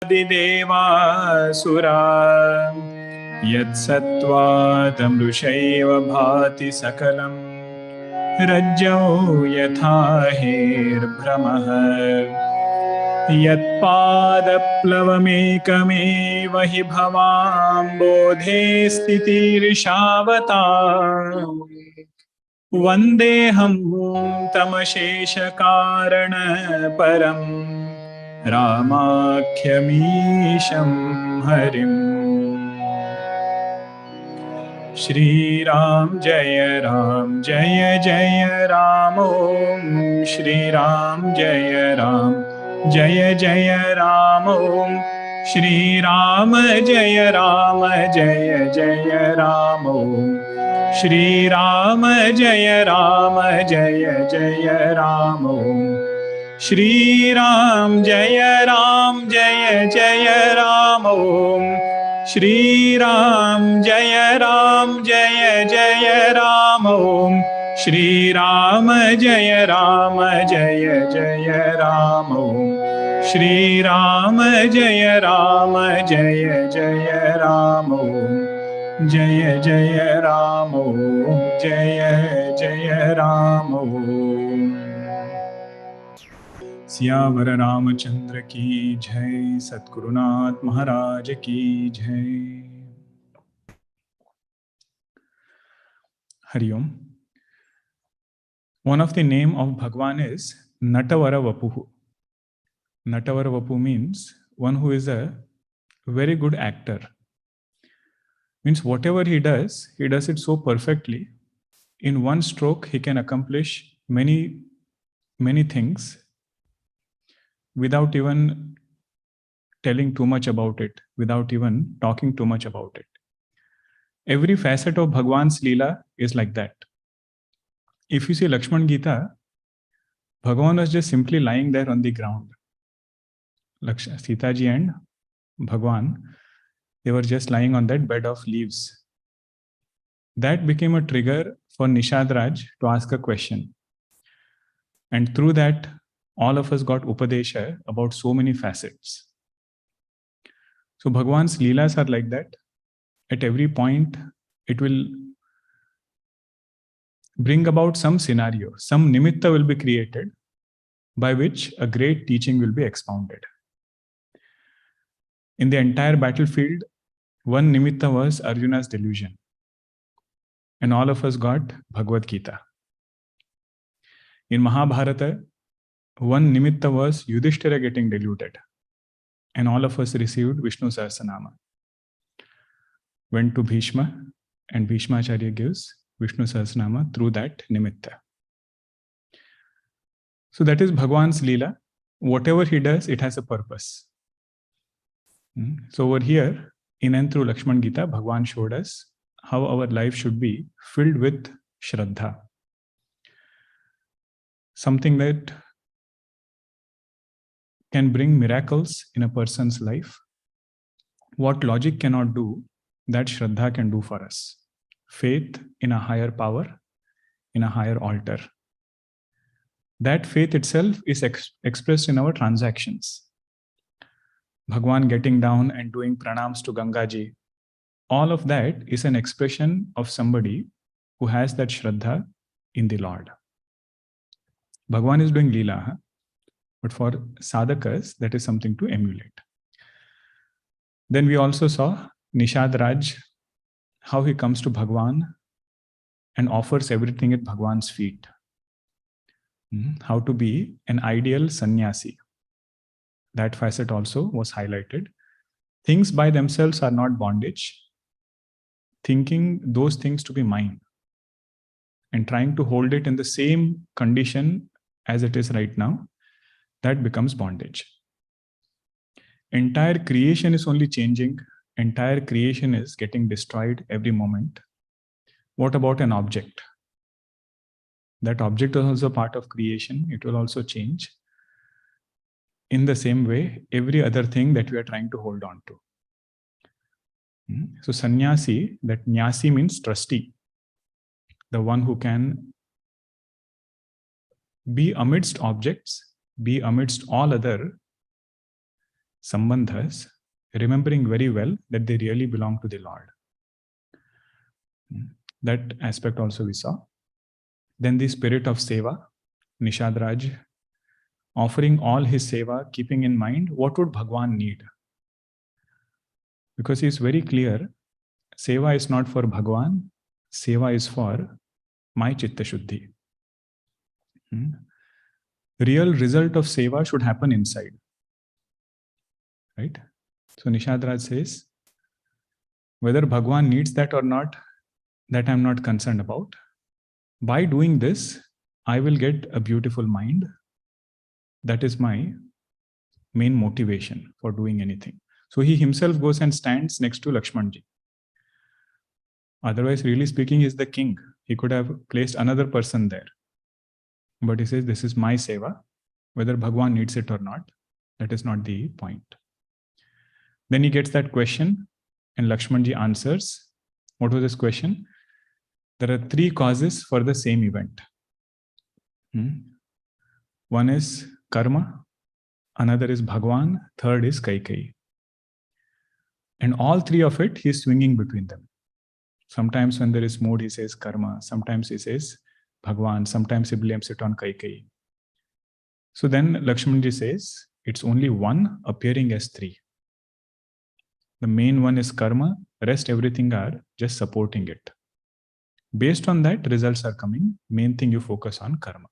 Deva Sura Yat Sattvatamrushaiva Bhati Sakalam Rajyo Yatha Her Brahmah Yat Padaplavamekame Vahi Bhavam Bodhe Sthiti Rishavata Vandeham Tamashesha Karana Param Ramakhyamisham Harim Shri Ram Jaya Ram Jaya Jaya Ram Om Shri Ram Jaya Ram Jaya Jaya Ram Om Shri Ram Jaya Ram Jaya Jaya Ram Om Shri Ram Jaya Ram Jaya Jaya Ram Om Shri Ram Jaya Ram Jaya Jaya Ram Om Shri Ram Jaya Ram Jaya Jaya Ram Om Shri Ram Jaya Ram Jaya Jaya Ram Om Shri Ram Jaya Ram Jaya Jaya Ram Om Jaya Jaya Ram Om Jaya Jaya Ram Om Siyavar Ramchandra की जय सद्गुरुनाथ महाराज की जय Hari Om. One of the name of Bhagwan is Natavara Vapuhu. Natavara Vapu means one who is a very good actor. Means whatever he does it so perfectly. In one stroke he can accomplish many things without even telling too much about it, without even talking too much about it. Every facet of Bhagwan's Leela is like that. If you see Lakshman Gita, Bhagwan was just simply lying there on the ground. Sita Ji and Bhagwan, they were just lying on that bed of leaves. That became a trigger for Nishad Raj to ask a question. And through that, all of us got Upadesha about so many facets. So Bhagwan's Leelas are like that. At every point, it will bring about some scenario, some nimitta will be created by which a great teaching will be expounded. In the entire battlefield, one nimitta was Arjuna's delusion. And all of us got Bhagavad Gita. In Mahabharata, one nimitta was Yudhishthira getting deluded. And all of us received Vishnu Sahasranama. Went to Bhishma, and Bhishmacharya gives Vishnu Sahasranama through that nimitta. So that is Bhagwan's Leela. Whatever he does, it has a purpose. So over here, in and through Lakshman Gita, Bhagwan showed us how our life should be filled with Shraddha. Something that can bring miracles in a person's life. What logic cannot do, that Shraddha can do for us. Faith in a higher power, in a higher altar. That faith itself is expressed in our transactions. Bhagwan getting down and doing pranams to Gangaji. All of that is an expression of somebody who has that Shraddha in the Lord. Bhagwan is doing Leela, but for sadhakas, that is something to emulate. Then we also saw Nishad Raj, how he comes to Bhagwan and offers everything at Bhagwan's feet. How to be an ideal sannyasi. That facet also was highlighted. Things by themselves are not bondage. Thinking those things to be mine and trying to hold it in the same condition as it is right now, that becomes bondage. Entire creation is only changing. Entire creation is getting destroyed every moment. What about an object? That object is also part of creation. It will also change. In the same way, every other thing that we are trying to hold on to. So sannyasi, that nyasi means trustee. The one who can be amidst objects, be amidst all other sambandhas, remembering very well that they really belong to the Lord. That aspect also we saw. Then the spirit of seva, Nishad Raj, offering all his seva, keeping in mind what would Bhagwan need. Because he is very clear, seva is not for Bhagwan, seva is for my chitta shuddhi. Real result of seva should happen inside. Right? So Nishad Raj says, whether Bhagwan needs that or not, that I'm not concerned about. By doing this, I will get a beautiful mind. That is my main motivation for doing anything. So he himself goes and stands next to Lakshmanji. Otherwise, really speaking, he is the king. He could have placed another person there. But he says, this is my seva. Whether Bhagwan needs it or not, that is not the point. Then he gets that question and Lakshmanji answers. What was his question? There are three causes for the same event. One is karma, another is Bhagwan, third is Kaikeyi. And all three of it, he is swinging between them. Sometimes when there is mood, he says karma. Sometimes he says Bhagwan. Sometimes he blames it on Kaikeyi. So then Lakshmanji says, it's only one appearing as three. The main one is karma. Rest everything are just supporting it. Based on that, results are coming. Main thing you focus on karma.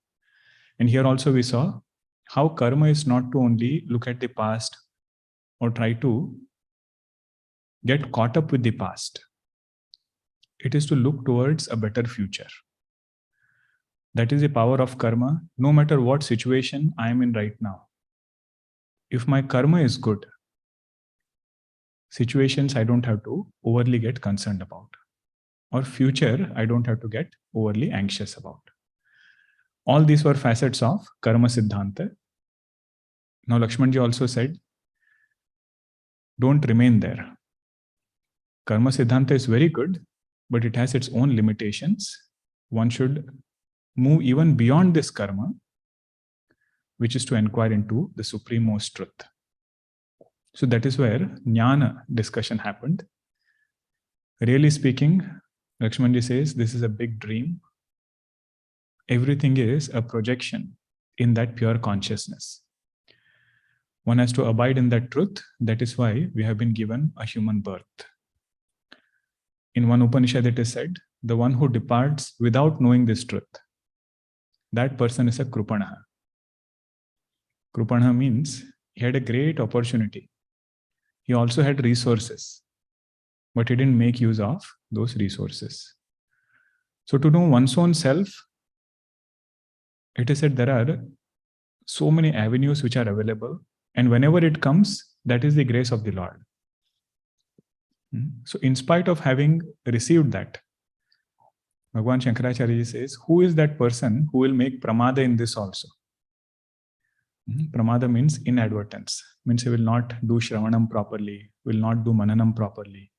And here also we saw how karma is not to only look at the past or try to get caught up with the past. It is to look towards a better future. That is the power of karma, no matter what situation I am in right now. If my karma is good, situations I don't have to overly get concerned about. Or future, I don't have to get overly anxious about. All these were facets of Karma Siddhanta. Now Lakshmanji also said, don't remain there. Karma Siddhanta is very good, but it has its own limitations. One should move even beyond this karma, which is to inquire into the supremost truth. So that is where jnana discussion happened. Really speaking, Lakshmanji says, this is a big dream. Everything is a projection in that pure consciousness. One has to abide in that truth. That is why we have been given a human birth. In one Upanishad it is said, the one who departs without knowing this truth, that person is a Krupanaha. Krupanaha means he had a great opportunity. He also had resources, but he didn't make use of those resources. So to know one's own self, it is said there are so many avenues which are available, and whenever it comes, that is the grace of the Lord. So in spite of having received that, Bhagwan Shankarcharya says, who is that person who will make pramada in this also? Pramada means inadvertence, means he will not do shravanam properly, will not do mananam properly.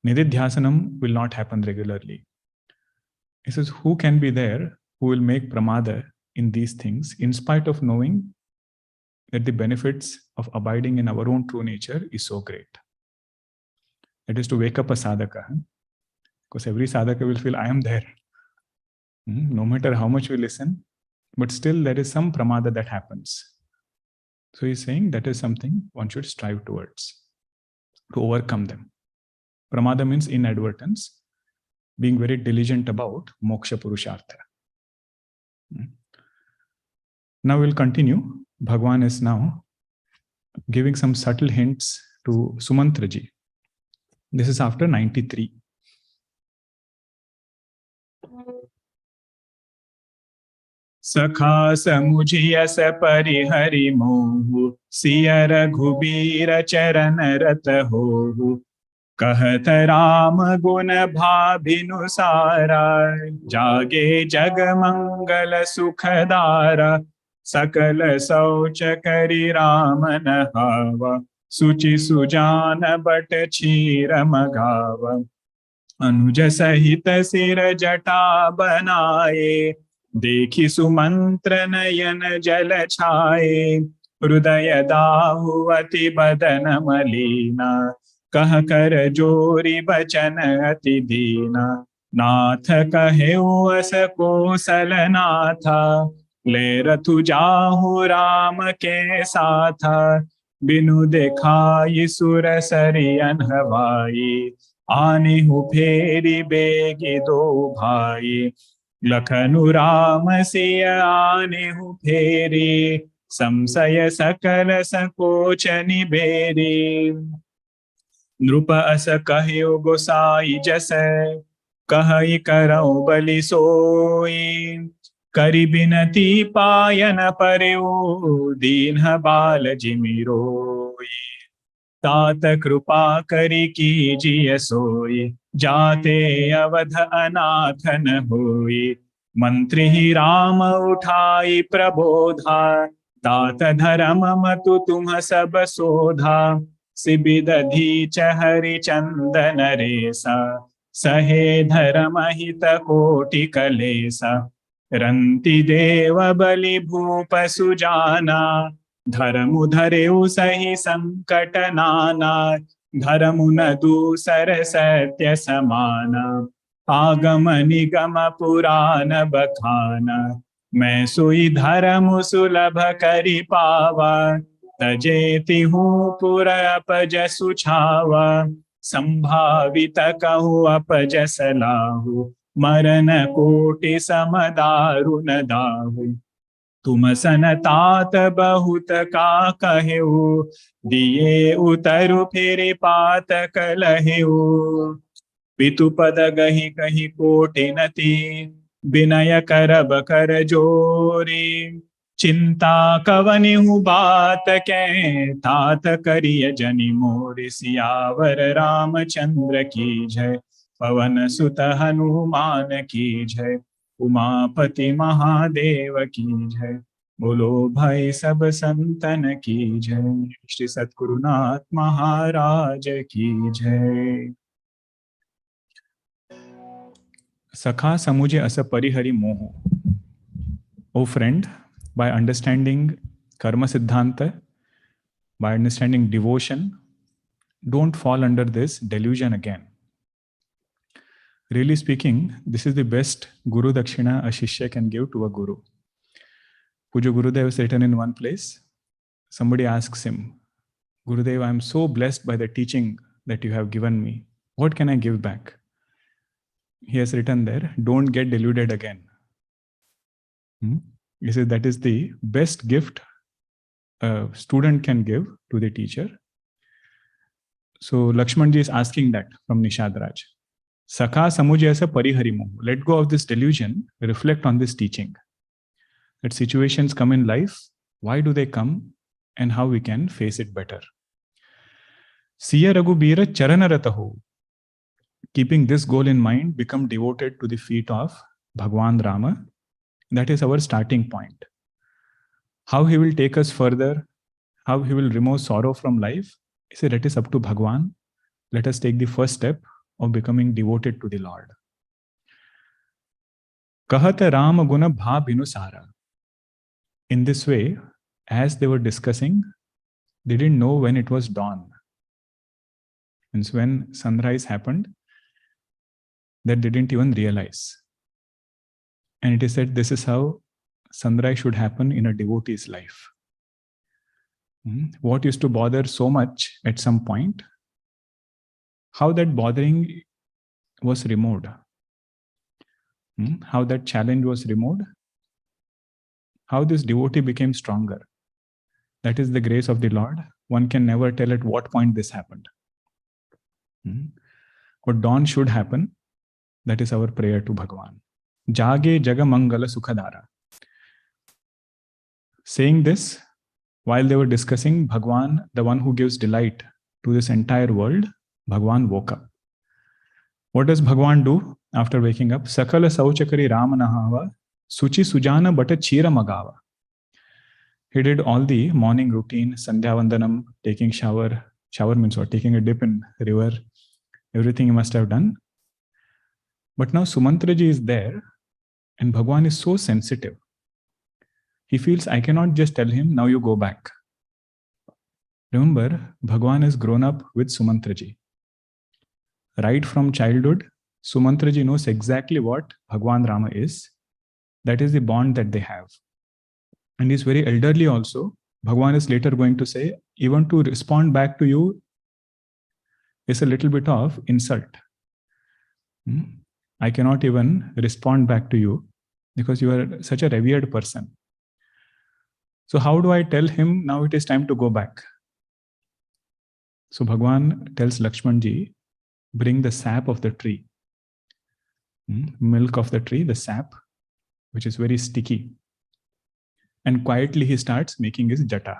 Nididhyasanam will not happen regularly. He says, who can be there who will make pramada in these things in spite of knowing that the benefits of abiding in our own true nature is so great? It is to wake up a sadhaka. Because every sadhaka will feel, I am there. No matter how much we listen, but still there is some pramada that happens. So he's saying that is something one should strive towards, to overcome them. Pramada means inadvertence, being very diligent about moksha purushartha. Now we'll continue. Bhagwan is now giving some subtle hints to SumantraJi. This is after 93. Sakha samujhiya sapari mohu, siya raghubira charana rata hohu, kahat ram guna bhabinu sara, jage jag mangala sukhadara, sakala saucha kari ramana hava, suchi sujana but chira magava, anuja sahita sira jata banaye, देखी सुमंत्र नयन जल छाए, हृदय दाहु अति बदन मलीना, कह कर जोरी बचन अति दीना। नाथ कहेउ अस कोसल नाथा, ले रथु जाहु राम के साथा। बिनु देखाई सुर सरियन हवाई, आनिहु फेरी बेगी दो भाई। लखनु राम सिय आनिहु फेरी, संशय सकल संकोच निबेरी। नृप अस कह्यो गोसाई जस, कहि करौ बलि सोई। करि बिनती पायन परयो, दीन्ह बाल जिमि रोई। तात कृपा करि कीजिए सोई, जाते अवध अनाथ न होई। मंत्री राम उठाई प्रबोधा, तात धर्म मतु तुम सब सोधा। शिबि दधीच हरि चंदन रेसा, सहे धर्म हित कोटि कलेसा। रंति देव बलि भूप सुजाना, धर्मु धरेउ सही संकट नाना। धर्मु न दूसर सत्य समाना, आगम निगम पुराण बखाना। मैं सोई धर्म सुलभ करि पावा, तजेति हूँ पुर अपज सुछावा। संभावित कहूँ अपज सलाहु, मरण कोटि सम दारुण दाहु। तुम सन तात बहुत का कहेउ, दिए उतरु फिर पात कलहेउ। पितु पद गहि कहि कोटि नति, विनय करब कर जोरी। चिंता कवनिहु बात के, तात करिय जनि मोरि। सियावर रामचंद्र की जय, पवन सुत हनुमान की जय। उमापति महादेव की जय, बोलो भाई सब संतन की जय। श्री सद्गुरुनाथ महाराज की जय। सखा समुझे अस परिहरि मोह. O friend, by understanding Karma Siddhanta, by understanding devotion, don't fall under this delusion again. Really speaking, this is the best Guru Dakshina a Shishya can give to a Guru. Puja Gurudev is written in one place. Somebody asks him, Gurudev, I am so blessed by the teaching that you have given me. What can I give back? He has written there, don't get deluded again. He says that is the best gift a student can give to the teacher. So Lakshman ji is asking that from Nishad Raj. Sakha samujhe asa parihari moh. Let go of this delusion, reflect on this teaching. That situations come in life, why do they come and how we can face it better. Siya Raghubira Charanarataho. Keeping this goal in mind, become devoted to the feet of Bhagwan Rama. That is our starting point. How he will take us further, how he will remove sorrow from life, he said, let us up to Bhagwan. Let us take the first step of becoming devoted to the Lord. Kahata Rama Guna Bha Binusara. In this way, as they were discussing, they didn't know when it was dawn. And so when sunrise happened, that they didn't even realize. And it is said this is how sunrise should happen in a devotee's life. What used to bother so much at some point, how that bothering was removed. How that challenge was removed. How this devotee became stronger. That is the grace of the Lord. One can never tell at what point this happened. What dawn should happen, that is our prayer to Bhagwan. Jage Jaga Mangala Sukhadara. Saying this, while they were discussing Bhagwan, the one who gives delight to this entire world, Bhagwan woke up. What does Bhagwan do after waking up? Sakala Sauchakari Ramanahava Suchi Sujana Bata Chira Magava. He did all the morning routine, Sandhya Vandanam, taking shower means what? Taking a dip in river, everything he must have done. But now SumantraJi is there and Bhagwan is so sensitive. He feels I cannot just tell him, now you go back. Remember, Bhagwan has grown up with SumantraJi. Right from childhood, SumantraJi knows exactly what Bhagwan Rama is. That is the bond that they have. And he's very elderly also. Bhagwan is later going to say, even to respond back to you is a little bit of insult. I cannot even respond back to you because you are such a revered person. So how do I tell him now it is time to go back? So Bhagwan tells Lakshmanji, bring the sap of the tree. Milk of the tree, the sap, which is very sticky. And quietly he starts making his jata.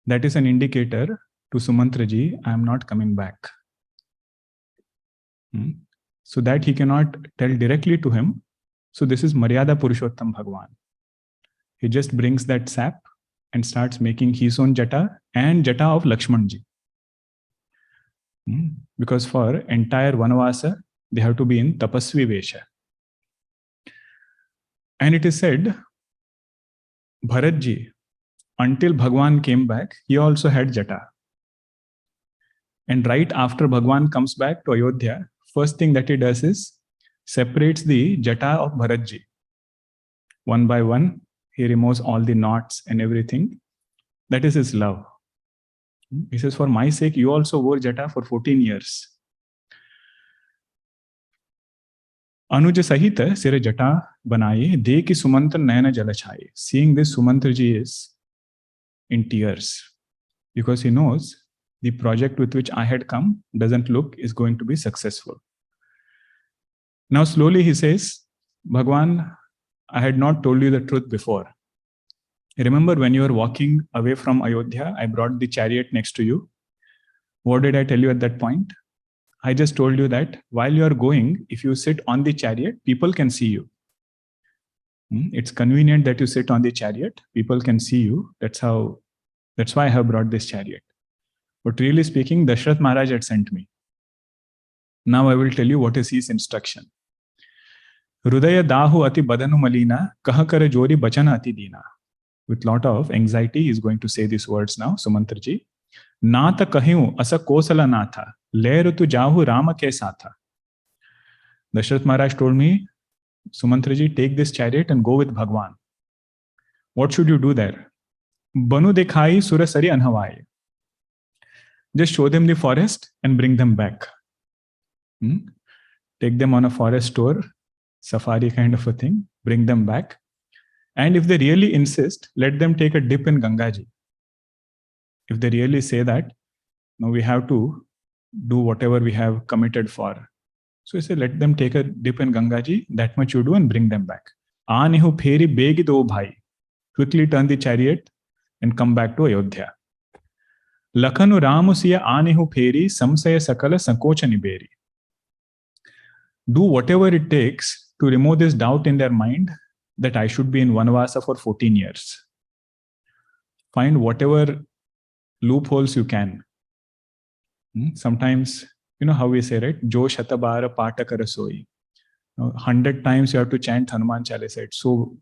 That is an indicator to SumantraJi, I am not coming back. So that he cannot tell directly to him. So this is Maryada Purushottam Bhagwan. He just brings that sap and starts making his own jata and jata of Lakshmanji. Because for entire Vanavasa, they have to be in Tapasvi Vesha. And it is said, Bharatji, until Bhagwan came back, he also had jata. And right after Bhagwan comes back to Ayodhya, first thing that he does is separates the jata of Bharatji. One by one, he removes all the knots and everything. That is his love. He says, for my sake, you also wore jata for 14 years. Anuja Sahita Sira Jata Banaye Deki Sumantra Nayana Jalachaye. Seeing this, SumantraJi is in tears because he knows the project with which I had come doesn't look is going to be successful. Now slowly he says, Bhagwan, I had not told you the truth before. Remember when you were walking away from Ayodhya, I brought the chariot next to you. What did I tell you at that point? I just told you that while you are going, if you sit on the chariot, people can see you. It's convenient that you sit on the chariot. People can see you. That's why I have brought this chariot. But really speaking, Dashrath Maharaj had sent me. Now I will tell you what is his instruction. Hrudaya dahu ati badanu malina, kahakara jori bachana ati dina. With lot of anxiety, he is going to say these words now, SumantraJi. Nata kahyu asa kosala natha, lerutu jahu Rama ke satha. Dashrath Maharaj told me, SumantraJi, take this chariot and go with Bhagwan. What should you do there? Banu dekhai surasari anhavai. Just show them the forest and bring them back. Take them on a forest tour, safari kind of a thing, bring them back. And if they really insist, let them take a dip in Gangaji. If they really say that, now we have to do whatever we have committed for. So he said, let them take a dip in Gangaji, that much you do and bring them back. Anehu pheri begi do bhai. Quickly turn the chariot and come back to Ayodhya. Lakhanu Ramu siya anehu pheri samsaya sakala sankocha niberi. Do whatever it takes to remove this doubt in their mind that I should be in Vanavasa for 14 years. Find whatever loopholes you can. Sometimes, you know how we say, right? Jo shatabara patakara soi. 100 times you have to chant Hanuman Chalisa. It's so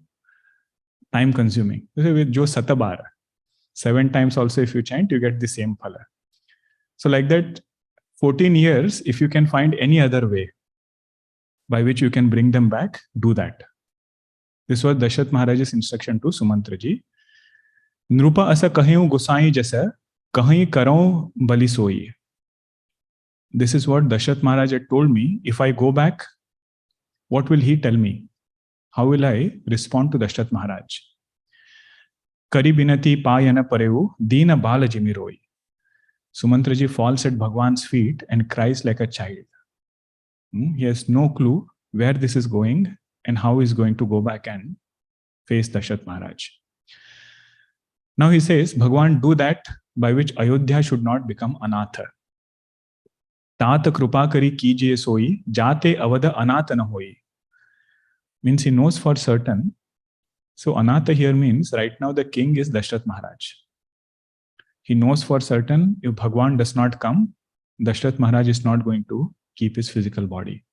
time consuming. With Jo satabara. 7 times also if you chant, you get the same phala. So like that, 14 years, if you can find any other way by which you can bring them back, do that. This was Dashrath Maharaj's instruction to SumantraJi. Nrupa asa kahyu gosai jasa, kahi karau bali soi. This is what Dashrath Maharaj had told me. If I go back, what will he tell me? How will I respond to Dashrath Maharaj? Kari binati payana pareu, dina bala jimiroi. SumantraJi falls at Bhagwan's feet and cries like a child. He has no clue where this is going and how he's going to go back and face Dashrath Maharaj. Now he says, Bhagwan, do that by which Ayodhya should not become anatha. Tata krupa kari kijiye soi, jate avada anatha na hoi. Means he knows for certain. So anatha here means right now the king is Dashrath Maharaj. He knows for certain if Bhagwan does not come, Dashrath Maharaj is not going to keep his physical body.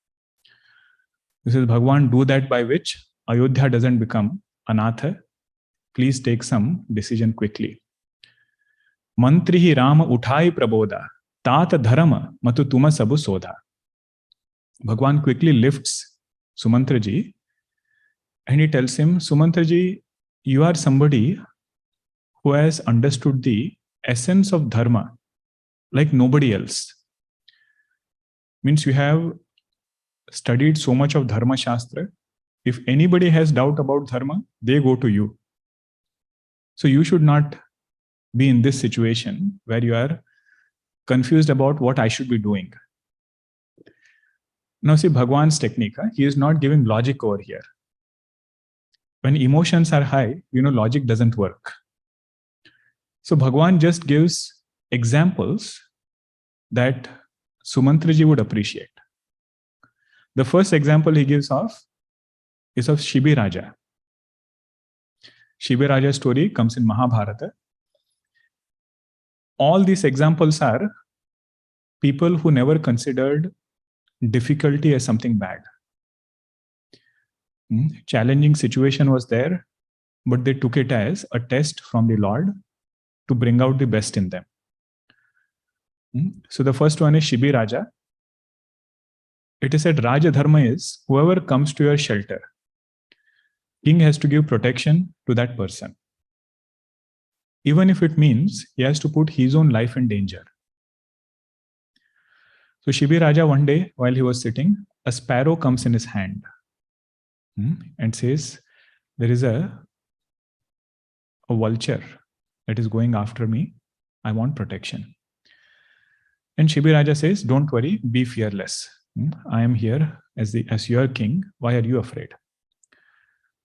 This is Bhagwan, do that by which Ayodhya doesn't become anatha. Please take some decision quickly. Mantri hi Rama uthai praboda, tat dharma matu tuma sabu sodha. Bhagwan quickly lifts SumantraJi and he tells him, SumantraJi, you are somebody who has understood the essence of Dharma like nobody else. Means you have studied so much of Dharma Shastra. If anybody has doubt about Dharma, they go to you. So you should not be in this situation where you are confused about what I should be doing. Now see Bhagwan's technique. He is not giving logic over here. When emotions are high, logic doesn't work. So Bhagwan just gives examples that SumantraJi would appreciate. The first example he gives is of Shibi Raja. Shibi Raja's story comes in Mahabharata. All these examples are people who never considered difficulty as something bad. Challenging situation was there, but they took it as a test from the Lord to bring out the best in them. So the first one is Shibi Raja. It is said Raja Dharma is whoever comes to your shelter. King has to give protection to that person, even if it means he has to put his own life in danger. So Shibi Raja, one day while he was sitting, a sparrow comes in his hand and says, there is a vulture that is going after me. I want protection. And Shibi Raja says, don't worry, be fearless. I am here as your king. Why are you afraid?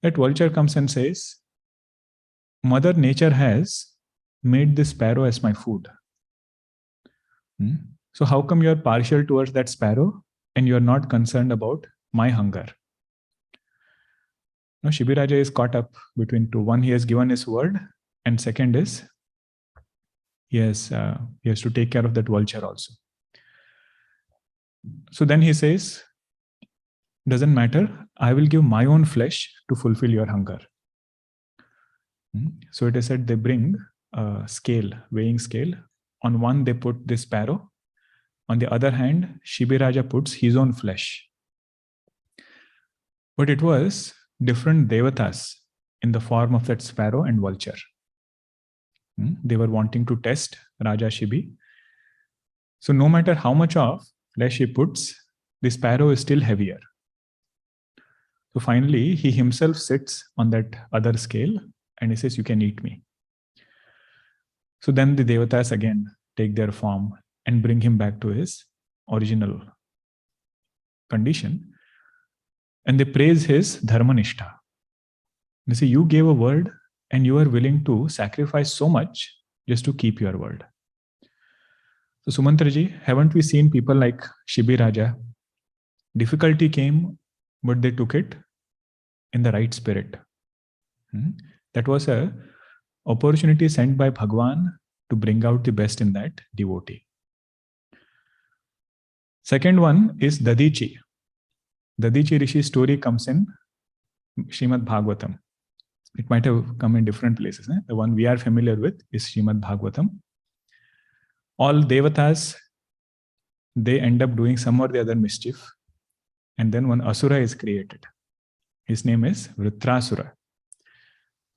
That vulture comes and says, Mother Nature has made this sparrow as my food. So how come you are partial towards that sparrow and you are not concerned about my hunger? Now Shibi Raja is caught up between two. One, he has given his word, and second is he has to take care of that vulture also. So then he says, doesn't matter, I will give my own flesh to fulfill your hunger. So it is said they bring a scale, weighing scale. On one they put this sparrow. On the other hand, Shibi Raja puts his own flesh. But it was different Devataas in the form of that sparrow and vulture. They were wanting to test Raja Shibi. So no matter how much of flesh he puts, the sparrow is still heavier. So finally, he himself sits on that other scale and he says, you can eat me. So then the Devataas again take their form and bring him back to his original condition. And they praise his Dharma Nishtha. They say, you gave a word and you are willing to sacrifice so much just to keep your word. So SumantraJi, haven't we seen people like Shibi Raja? Difficulty came, but they took it in the right spirit. That was a opportunity sent by Bhagwan to bring out the best in that devotee. Second one is Dadhichi. Dadhichi Rishi's story comes in Srimad Bhagavatam. It might have come in different places. The one we are familiar with is Srimad Bhagavatam. All Devataas, they end up doing some or the other mischief. And then one Asura is created. His name is Vritrasura.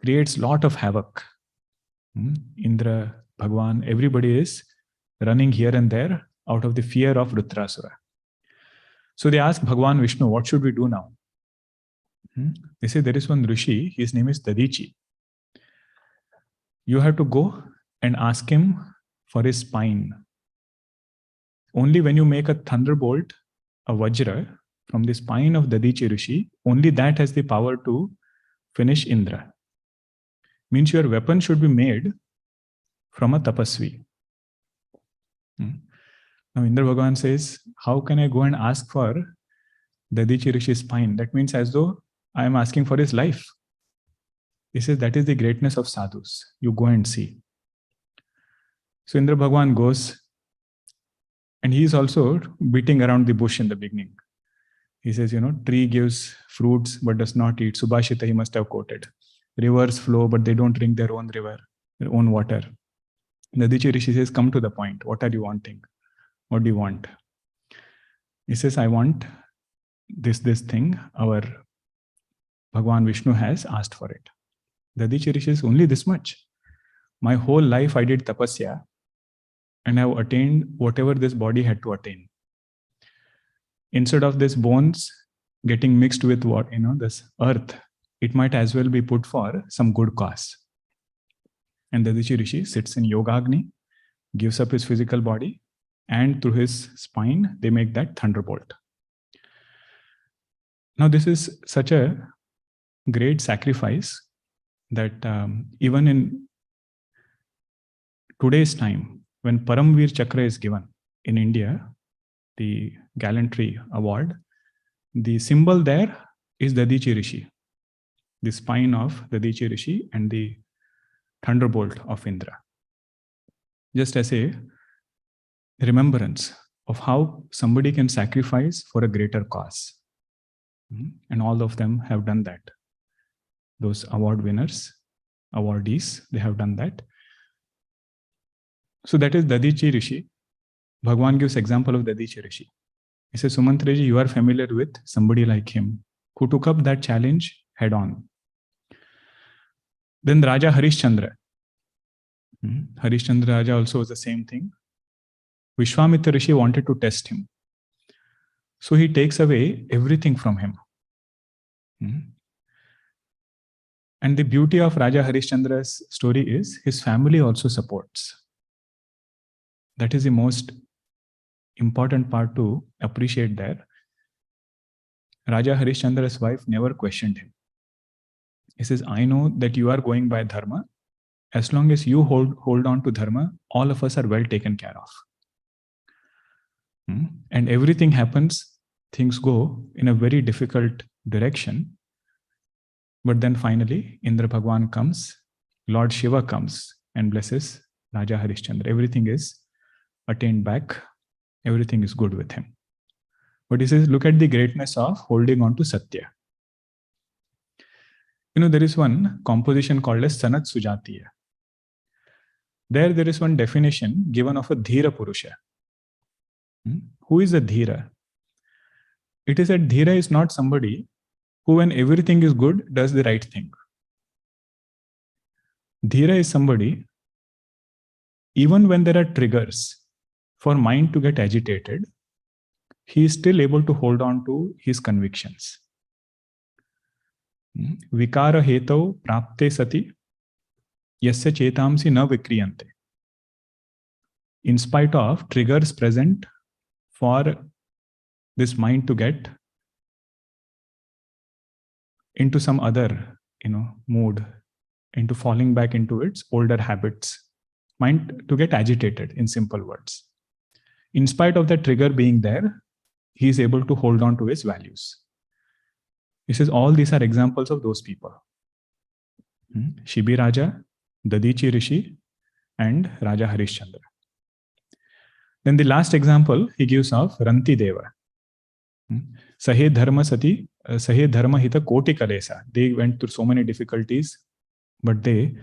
Creates lot of havoc. Indra, Bhagwan, everybody is running here and there out of the fear of Vritrasura. So they ask Bhagwan Vishnu, what should we do now? They say there is one Rishi, his name is Dadhichi. You have to go and ask him for his spine. Only when you make a thunderbolt, a Vajra, from the spine of Dadhichi Rishi, only that has the power to finish Indra. Means your weapon should be made from a tapasvi. Now Indra Bhagavan says, how can I go and ask for Dadhichi Rishi's spine? That means as though I am asking for his life. He says, that is the greatness of sadhus. You go and see. So Indra Bhagavan goes, and he is also beating around the bush in the beginning. He says, tree gives fruits but does not eat. Subhashita he must have quoted. Rivers flow but they don't drink their own river, their own water. Dadhichi Rishi says, come to the point. What are you wanting? What do you want? He says, I want this thing. Our Bhagwan Vishnu has asked for it. Dadhichi Rishi says, only this much. My whole life I did tapasya and I have attained whatever this body had to attain. Instead of this bones getting mixed with what, this earth, it might as well be put for some good cause. And Dadhichi Rishi sits in Yogagni, gives up his physical body, and through his spine, they make that thunderbolt. Now, this is such a great sacrifice that even in today's time, when Paramveer Chakra is given in India, the Gallantry Award, the symbol there is Dadhichi Rishi, the spine of Dadhichi Rishi and the thunderbolt of Indra. Just as a remembrance of how somebody can sacrifice for a greater cause. And all of them have done that. Those award winners, awardees, they have done that. So that is Dadhichi Rishi. Bhagwan gives example of Dadhichi Rishi. He says, SumantraJi, you are familiar with somebody like him who took up that challenge head on. Then Raja Harish Chandra. Harish Chandra Raja also was the same thing. VishvaMitra Rishi wanted to test him. So he takes away everything from him. And the beauty of Raja Harish Chandra's story is his family also supports. That is the most important part to appreciate there. Raja Harish Chandra's wife never questioned him. He says, I know that you are going by Dharma. As long as you hold on to Dharma, all of us are well taken care of. And everything happens, things go in a very difficult direction. But then finally, Indra Bhagwan comes, Lord Shiva comes and blesses Raja Harish Chandra. Everything is attained back. Everything is good with him. But he says, look at the greatness of holding on to Satya. There is one composition called as Sanat Sujatiya. There is one definition given of a Dhira Purusha. Who is a Dhira? It is that Dhira is not somebody who, when everything is good, does the right thing. Dhira is somebody, even when there are triggers for mind to get agitated, he is still able to hold on to his convictions. Vikara hetau prapte sati yasya chetamsi na vikriyante. In spite of triggers present for this mind to get into some other, mood, into falling back into its older habits, mind to get agitated, in simple words. In spite of that trigger being there, he is able to hold on to his values. He says all these are examples of those people. Shibi Raja, Dadhichi Rishi, and Raja Harish Chandra. Then the last example he gives of Ranti Deva. Sahe Dharma Sati, Sahe Dharma Hita Koti Kalesa. They went through so many difficulties, but they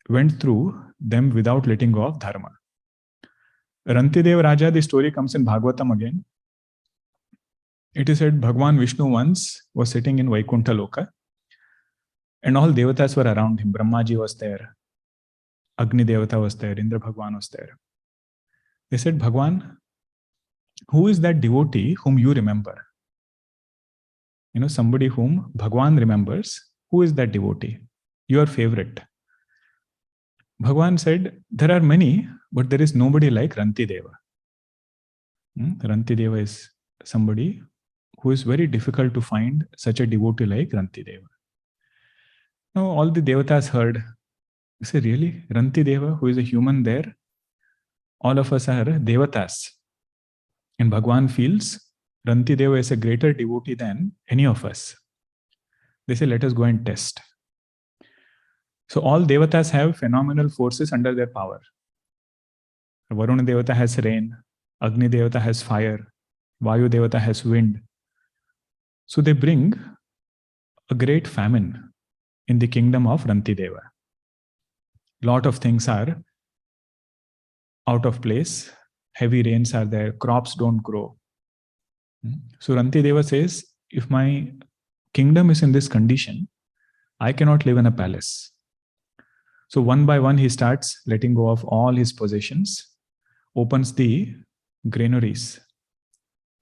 went through them without letting go of Dharma. Rantidev Raja, the story comes in Bhagavatam again. It is said Bhagwan Vishnu once was sitting in Vaikuntha Loka and all Devataas were around him. Brahmaji was there, Agni Devata was there, Indra Bhagwan was there. They said, Bhagwan, who is that devotee whom you remember? Somebody whom Bhagwan remembers. Who is that devotee? Your favorite. Bhagwan said, there are many, but there is nobody like Rantideva. Rantideva is somebody who is very difficult to find such a devotee like Rantideva. Now all the Devataas heard. They say, really? Rantideva, who is a human there? All of us are Devataas. And Bhagwan feels Rantideva is a greater devotee than any of us. They say, let us go and test. So all Devataas have phenomenal forces under their power. Varuna Devata has rain, Agni Devata has fire, Vayu Devata has wind. So they bring a great famine in the kingdom of Rantideva. Lot of things are out of place. Heavy rains are there. Crops don't grow. So Rantideva says, if my kingdom is in this condition, I cannot live in a palace. So one by one, he starts letting go of all his possessions, opens the granaries.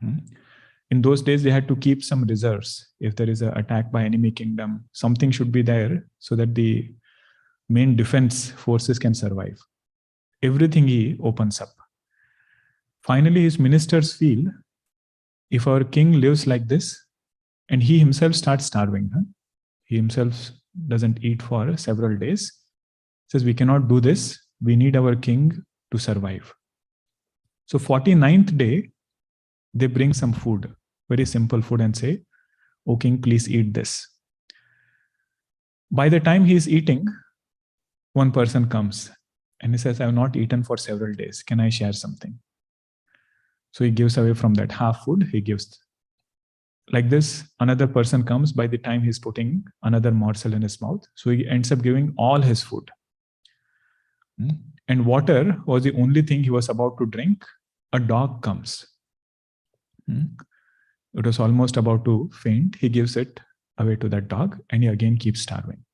In those days, they had to keep some reserves. If there is an attack by enemy kingdom, something should be there so that the main defense forces can survive. Everything he opens up. Finally, his ministers feel, if our king lives like this, and he himself starts starving, he himself doesn't eat for several days, says, we cannot do this. We need our king to survive. So 49th day, they bring some food, very simple food, and say, "O king, please eat this." By the time he is eating, one person comes and he says, I have not eaten for several days. Can I share something? So he gives away from that half food, he gives. Like this, another person comes. By the time he's putting another morsel in his mouth, so he ends up giving all his food. And water was the only thing he was about to drink. A dog comes. It was almost about to faint. He gives it away to that dog and he again keeps starving.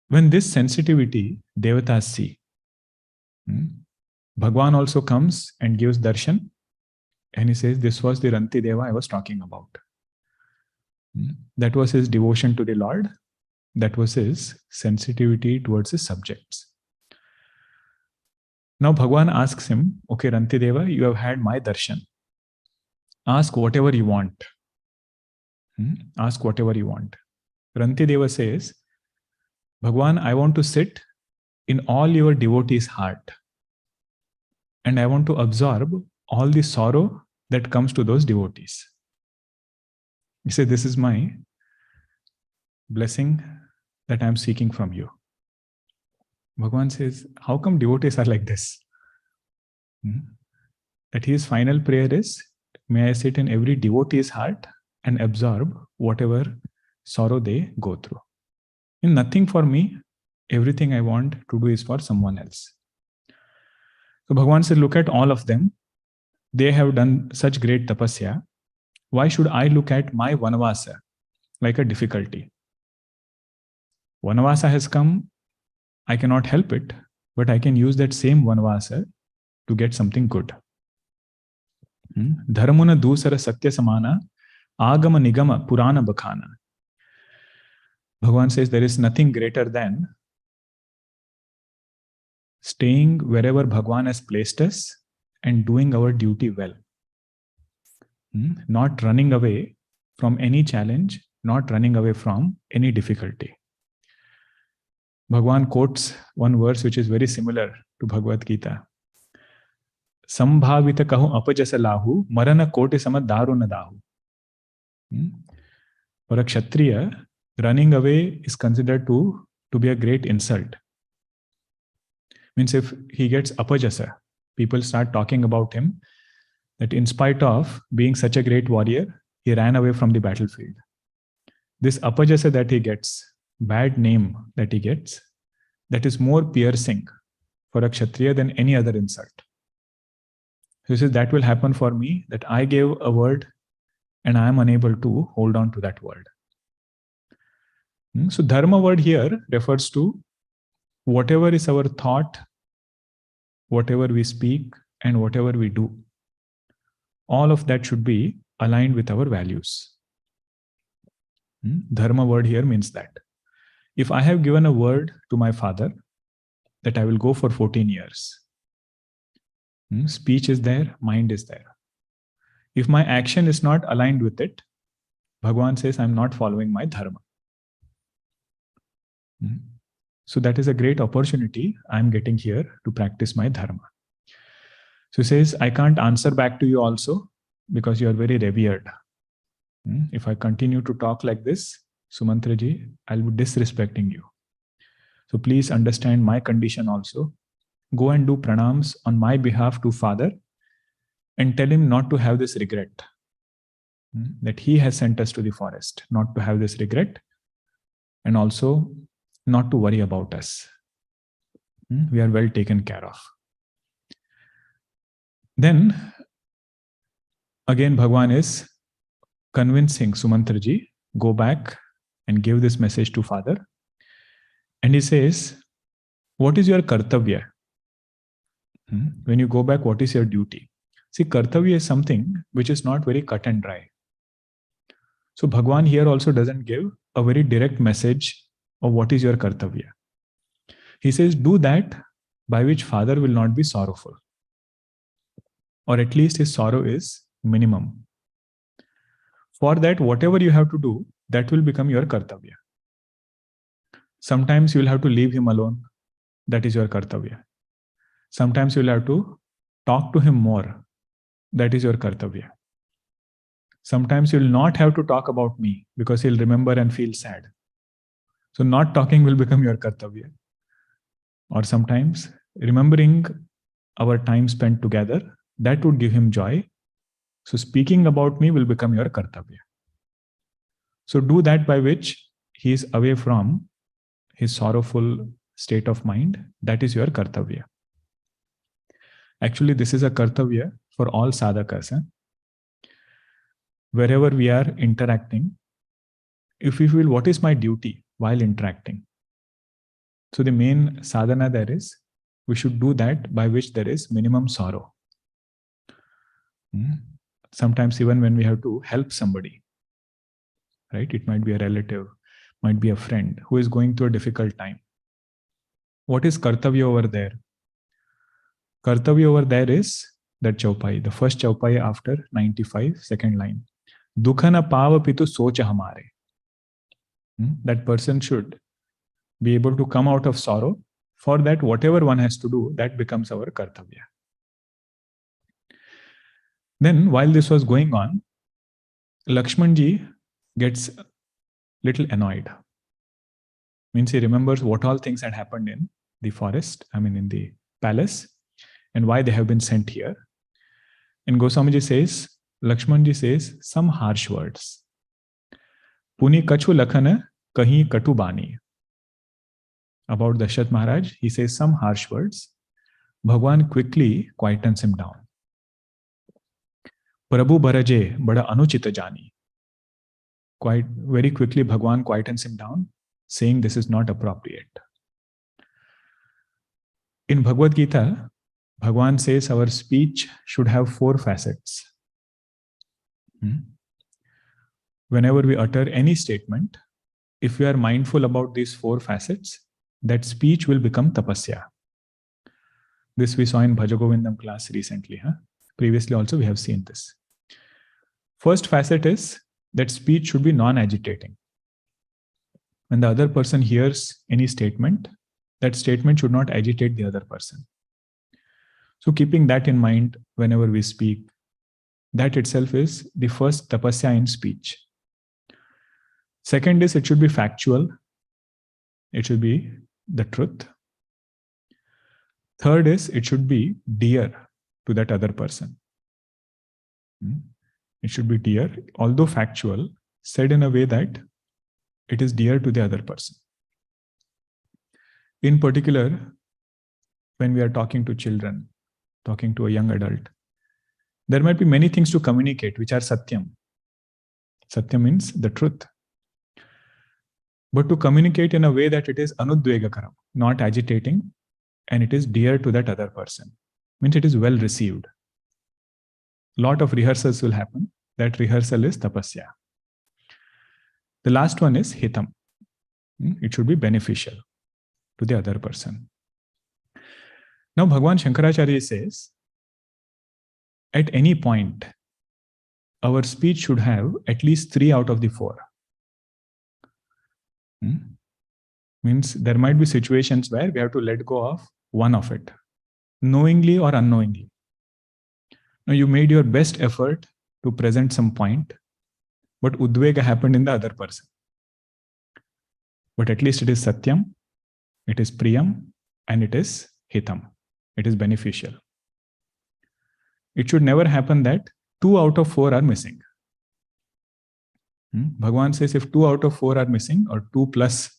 When this sensitivity Devataas see, Bhagwan also comes and gives darshan, and he says, this was the Ranti I was talking about. That was his devotion to the Lord. That was his sensitivity towards his subjects. Now Bhagwan asks him, okay, Rantideva, you have had my darshan. Ask whatever you want. Ask whatever you want. Rantideva says, Bhagwan, I want to sit in all your devotees' heart. And I want to absorb all the sorrow that comes to those devotees. He said, this is my blessing that I am seeking from you. Bhagwan says, how come devotees are like this? That his final prayer is, may I sit in every devotee's heart and absorb whatever sorrow they go through. And nothing for me, everything I want to do is for someone else. So Bhagwan said, look at all of them. They have done such great tapasya. Why should I look at my vanavasa like a difficulty? Vanavasa has come, I cannot help it, but I can use that same vanavasa to get something good. Dharmuna dusara satya samana, agama nigama purana bakhana. Bhagwan says there is nothing greater than staying wherever Bhagwan has placed us and doing our duty well. Not running away from any challenge, not running away from any difficulty. Bhagwan quotes one verse which is very similar to Bhagavad Gita. Sambhavita kahu apajasa lahu, marana koti samad daruna dahu. For a Kshatriya, running away is considered to be a great insult. Means if he gets apajasa, people start talking about him, that in spite of being such a great warrior, he ran away from the battlefield. This apajasa that he gets, bad name that he gets, that is more piercing for a Kshatriya than any other insult. So he says that will happen for me, that I gave a word and I am unable to hold on to that word. So Dharma word here refers to whatever is our thought, whatever we speak, and whatever we do. All of that should be aligned with our values. Dharma word here means that. If I have given a word to my father that I will go for 14 years, speech is there, mind is there. If my action is not aligned with it, Bhagwan says I am not following my dharma. So that is a great opportunity I am getting here to practice my dharma. So he says, I can't answer back to you also because you are very revered. If I continue to talk like this, SumantraJi, I'll be disrespecting you. So please understand my condition also. Go and do pranams on my behalf to Father and tell him not to have this regret. That he has sent us to the forest, not to have this regret, and also not to worry about us. We are well taken care of. Then, again, Bhagwan is convincing SumantraJi, go back and give this message to father. And he says, what is your kartavya? When you go back, what is your duty? See, kartavya is something which is not very cut and dry. So Bhagwan here also doesn't give a very direct message of what is your kartavya. He says, do that by which father will not be sorrowful. Or at least his sorrow is minimum. For that, whatever you have to do, that will become your kartavya. Sometimes you will have to leave him alone. That is your kartavya. Sometimes you will have to talk to him more. That is your kartavya. Sometimes you will not have to talk about me because he'll remember and feel sad. So not talking will become your kartavya. Or sometimes remembering our time spent together, that would give him joy. So speaking about me will become your kartavya. So do that by which he is away from his sorrowful state of mind. That is your kartavya. Actually, this is a kartavya for all sadhakas. Wherever we are interacting, if we feel what is my duty while interacting. So the main sadhana there is, we should do that by which there is minimum sorrow. Sometimes even when we have to help somebody, right? It might be a relative, might be a friend who is going through a difficult time. What is kartavya over there? Kartavya over there is that chaupai, the first chaupai after 95, second line. Dukha na pava pitu socha hamare. That person should be able to come out of sorrow. For that, whatever one has to do, that becomes our kartavya. Then, while this was going on, Lakshmanji gets little annoyed. Means he remembers what all things had happened in the forest, in the palace, and why they have been sent here. And Goswamiji says, Lakshmanji says some harsh words. Puni kachu lakhana kahi katu bani. About Dashrath Maharaj, he says some harsh words. Bhagwan quickly quietens him down. Prabhu bharaje bada anuchita jani. Quite very quickly, Bhagwan quietens him down, saying this is not appropriate. In Bhagavad Gita, Bhagwan says our speech should have 4 facets. Whenever we utter any statement, if we are mindful about these 4 facets, that speech will become tapasya. This we saw in Bhaja Govindam class recently. Previously also we have seen this. First facet is that speech should be non-agitating. When the other person hears any statement, that statement should not agitate the other person. So keeping that in mind whenever we speak, that itself is the first tapasya in speech. Second is it should be factual. It should be the truth. Third is it should be dear to that other person. It should be dear, although factual, said in a way that it is dear to the other person. In particular, when we are talking to children, talking to a young adult, there might be many things to communicate which are satyam. Satyam means the truth. But to communicate in a way that it is anudvegakaram, not agitating, and it is dear to that other person, means it is well received. Lot of rehearsals will happen. That rehearsal is tapasya. The last one is hitam. It should be beneficial to the other person. Now Bhagwan Shankarcharya says, at any point, our speech should have at least 3 out of the 4. Means there might be situations where we have to let go of one of it, knowingly or unknowingly. Now you made your best effort to present some point, but udvega happened in the other person. But at least it is satyam, it is priyam, and it is hitam. It is beneficial. It should never happen that 2 out of 4 are missing. Bhagwan says if 2 out of 4 are missing or 2 plus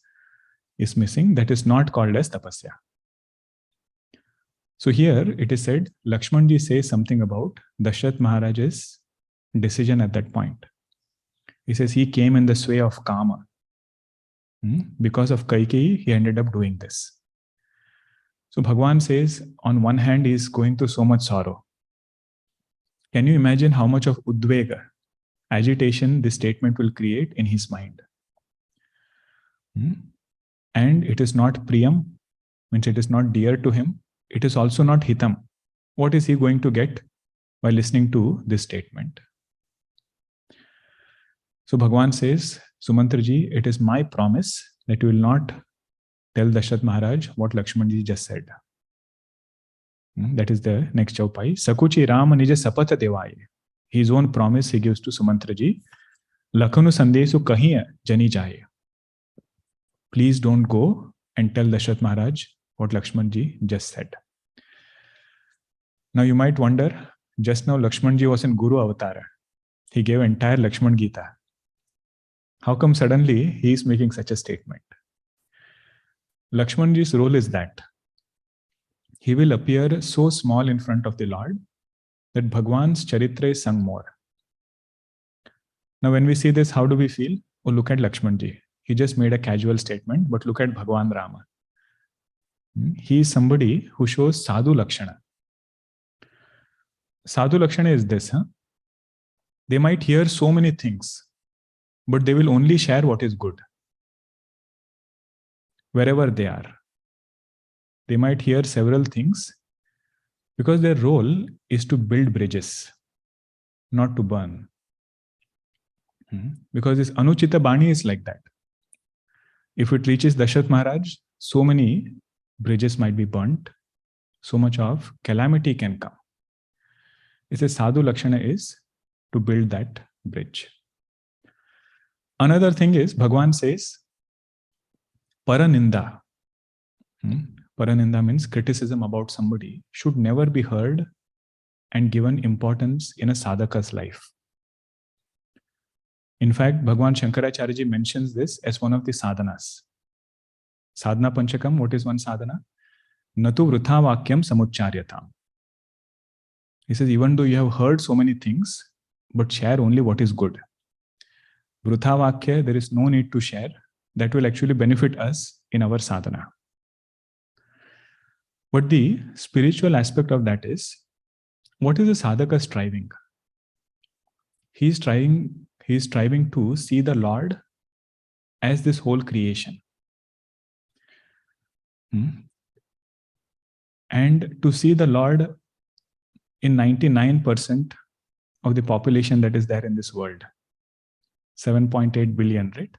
is missing, that is not called as tapasya. So here it is said, Lakshmanji says something about Dashrath Maharaj's decision at that point. He says he came in the sway of Kama. Because of Kaikeyi, he ended up doing this. So Bhagwan says, on one hand, he is going through so much sorrow. Can you imagine how much of udvega, agitation, this statement will create in his mind? And it is not priyam, means it is not dear to him. It is also not hitam. What is he going to get by listening to this statement? So Bhagwan says, SumantraJi, it is my promise that you will not tell Dashrath Maharaj what Lakshmanji just said. That is the next chaupai. Sakuchi Rama Nija Sapatha Devaye. His own promise he gives to SumantraJi. Lakhanu Sandesu Kahiya Jani Jaye. Please don't go and tell Dashrath Maharaj what Lakshmanji just said. Now you might wonder, just now Lakshmanji was in Guru Avatara. He gave entire Lakshman Gita. How come suddenly he is making such a statement? Lakshmanji's role is that he will appear so small in front of the Lord that Bhagwan's charitra is sung more. Now when we see this, how do we feel? Oh, look at Lakshmanji. He just made a casual statement, but look at Bhagwan Rama. He is somebody who shows sadhu lakshana. Sadhu lakshana is this, They might hear so many things, but they will only share what is good. Wherever they are. They might hear several things because their role is to build bridges, not to burn. Because this Anuchita Bani is like that. If it reaches Dashrath Maharaj, so many bridges might be burnt, so much of calamity can come. It says Sadhu Lakshana is to build that bridge. Another thing is, Bhagwan says, Paraninda. Paraninda means criticism about somebody should never be heard and given importance in a sadhaka's life. In fact, Bhagwan Shankarcharya ji mentions this as one of the sadhanas. Sadhana Panchakam, what is one sadhana? Natu vrutha vakyam samucharyatam. He says, even though you have heard so many things, but share only what is good. Vrutha vakya, there is no need to share. That will actually benefit us in our sadhana. But the spiritual aspect of that is, what is the sadhaka striving? He is striving to see the Lord as this whole creation. And to see the Lord in 99% of the population that is there in this world. 7.8 billion, right?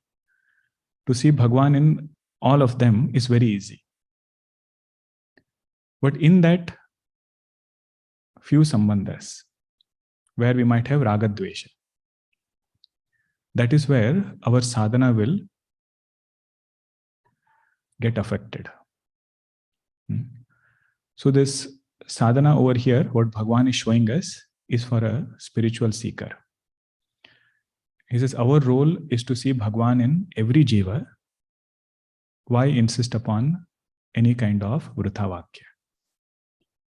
To see Bhagwan in all of them is very easy. But in that few sambandhas, where we might have ragadvesha, that is where our sadhana will get affected. So this sadhana over here, what Bhagwan is showing us, is for a spiritual seeker. He says, our role is to see Bhagwan in every jiva. Why insist upon any kind of vrutha vakya?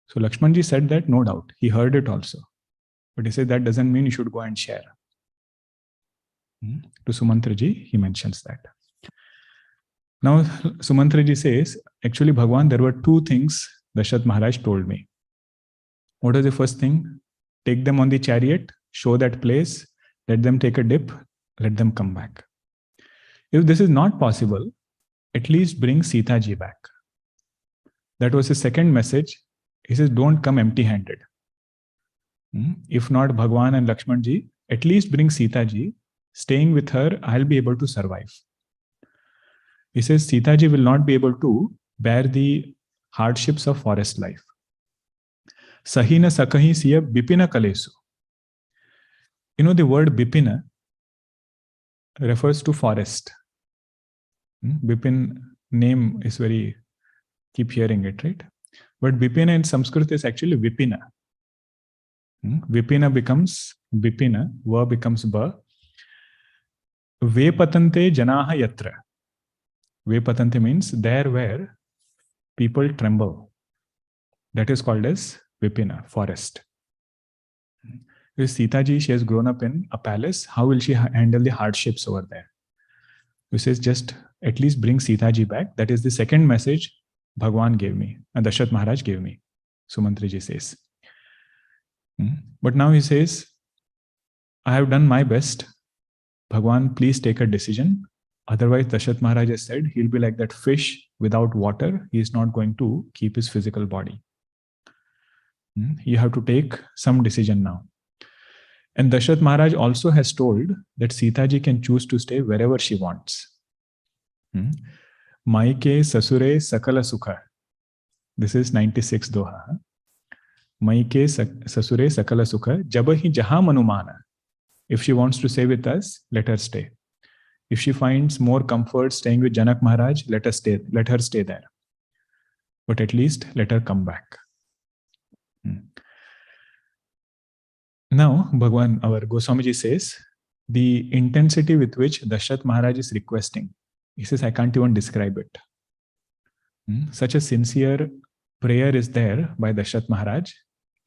So Lakshmanji said that, no doubt. He heard it also. But he said that doesn't mean you should go and share. To SumantraJi, he mentions that. Now SumantraJi says, actually Bhagwan, there were two things Dashrath Maharaj told me. What is the first thing? Take them on the chariot, show that place, let them take a dip, let them come back. If this is not possible, at least bring Sita Ji back. That was his second message. He says, don't come empty-handed. If not Bhagwan and Lakshmanji, at least bring Sita Ji. Staying with her, I'll be able to survive. He says, Sita Ji will not be able to bear the hardships of forest life. Sahina sakahi siya bipina kalesu. You know, the word bipina refers to forest. Bipin name is very, keep hearing it, right? But bipina in Sanskrit is actually vipina. Vipina becomes bipina, va becomes ba. Vepatante janaha yatra. Vepatante means there where people tremble. That is called as Vipina, forest. With Sita Ji, she has grown up in a palace. How will she handle the hardships over there? He says, just at least bring Sita Ji back. That is the second message Bhagwan gave me, and Dashrath Maharaj gave me, SumantraJi says. But now he says, I have done my best. Bhagwan, please take a decision. Otherwise, Dashrath Maharaj has said, he'll be like that fish without water. He is not going to keep his physical body. You have to take some decision now. And Dashrath Maharaj also has told that Sita Ji can choose to stay wherever she wants. Maike Sasure Sakala Sukha. This is 96 Doha. Maike Sasure Sakala Sukha. Jabahi Jaha Manumana. If she wants to stay with us, let her stay. If she finds more comfort staying with Janak Maharaj, let her stay there. But at least let her come back. Now, Bhagwan, our Goswamiji says, the intensity with which Dashrath Maharaj is requesting, he says, I can't even describe it. Such a sincere prayer is there by Dashrath Maharaj.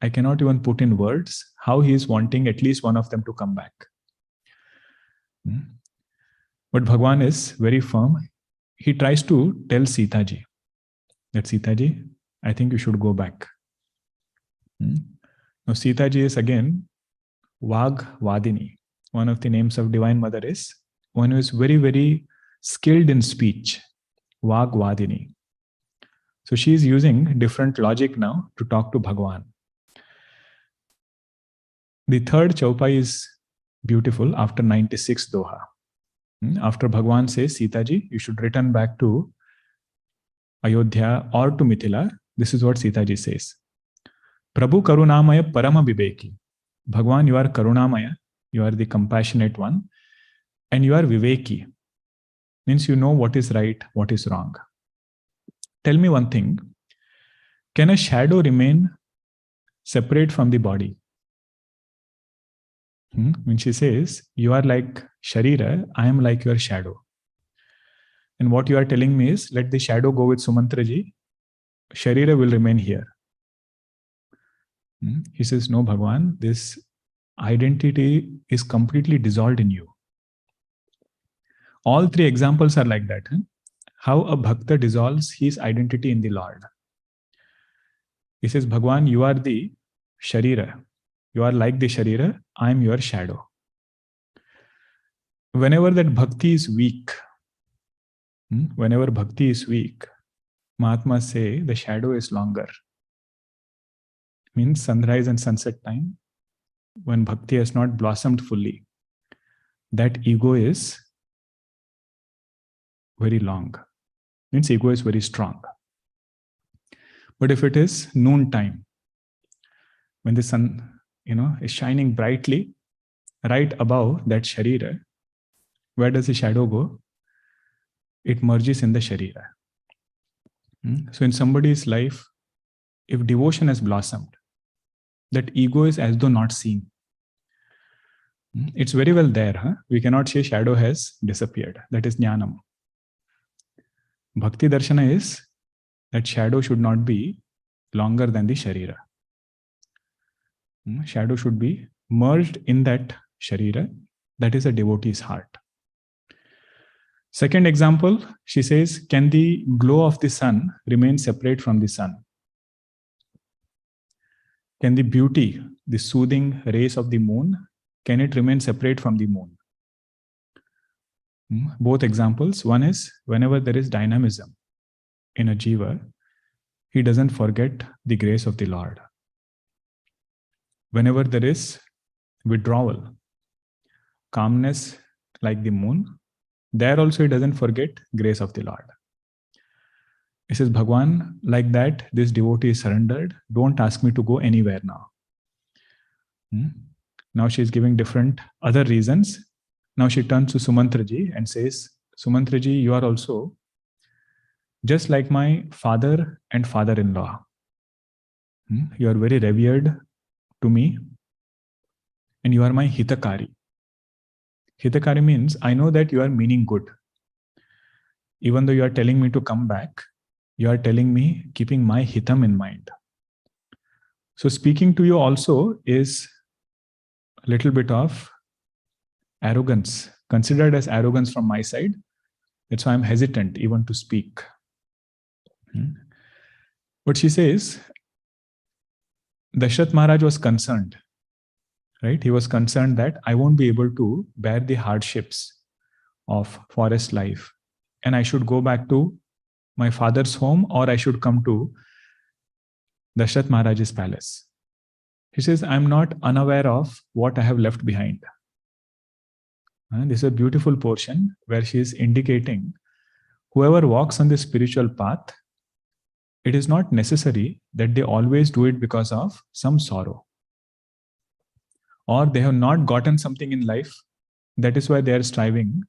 I cannot even put in words how he is wanting at least one of them to come back. But Bhagwan is very firm. He tries to tell Sita Ji that Sita Ji, I think you should go back. Now Sita Ji is again Vag Vadini. One of the names of Divine Mother is one who is very, very skilled in speech. Vag Vadini. So she is using different logic now to talk to Bhagwan. The third chaupai is beautiful after 96 Doha. After Bhagwan says, Sita Ji, you should return back to Ayodhya or to Mithila. This is what Sita Ji says. Prabhu Karunamaya Parama Viveki. Bhagwan, you are Karunamaya, you are the compassionate one, and you are Viveki. Means you know what is right, what is wrong. Tell me one thing. Can a shadow remain separate from the body? When she says, you are like Sharira, I am like your shadow. And what you are telling me is, let the shadow go with SumantraJi, Sharira will remain here. He says, no, Bhagwan, this identity is completely dissolved in you. All three examples are like that. How a bhakta dissolves his identity in the Lord. He says, Bhagwan, you are the Sharira. You are like the Sharira, I am your shadow. Whenever that bhakti is weak, Mahatmas say the shadow is longer. Means sunrise and sunset time, when bhakti has not blossomed fully, that ego is very long. Means ego is very strong. But if it is noon time, when the sun is shining brightly right above that Sharira, where does the shadow go? It merges in the Sharira. So in somebody's life, if devotion has blossomed, that ego is as though not seen. It's very well there. We cannot say shadow has disappeared. That is jnanam. Bhakti darshana is that shadow should not be longer than the Sharira. Shadow should be merged in that Sharira. That is a devotee's heart. Second example, she says, can the glow of the sun remain separate from the sun? Can the beauty, the soothing rays of the moon, can it remain separate from the moon? Both examples. One is whenever there is dynamism in a jiva, he doesn't forget the grace of the Lord. Whenever there is withdrawal, calmness like the moon, there also he doesn't forget grace of the Lord. He says, Bhagwan, like that, this devotee is surrendered. Don't ask me to go anywhere now. Now she is giving different other reasons. Now she turns to SumantraJi and says, SumantraJi, you are also just like my father and father-in-law. You are very revered to me, and you are my hitakari. Hitakari means I know that you are meaning good. Even though you are telling me to come back, you are telling me keeping my hitam in mind. So speaking to you also is a little bit of arrogance, considered as arrogance from my side. That's why I'm hesitant even to speak. But she says, Dashrath Maharaj was concerned, right? He was concerned that I won't be able to bear the hardships of forest life, and I should go back to my father's home, or I should come to Dashrath Maharaj's palace. He says, I'm not unaware of what I have left behind. And this is a beautiful portion where she is indicating whoever walks on the spiritual path, it is not necessary that they always do it because of some sorrow, or they have not gotten something in life. That is why they are striving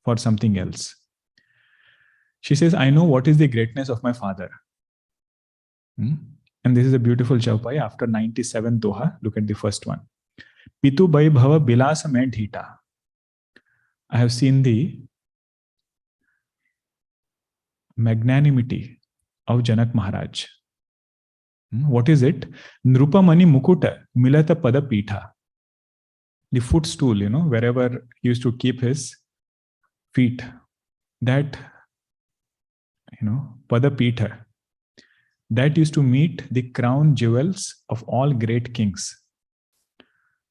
for something else. She says, I know what is the greatness of my father. And this is a beautiful chaupai after 97 Doha. Look at the first one. Pitu bai bhava bilasa mein dhita. I have seen the magnanimity of Janak Maharaj. What is it? Nrupamani mukuta milata pada pitha. The footstool, wherever he used to keep his feet. That, pada pitha. That used to meet the crown jewels of all great kings.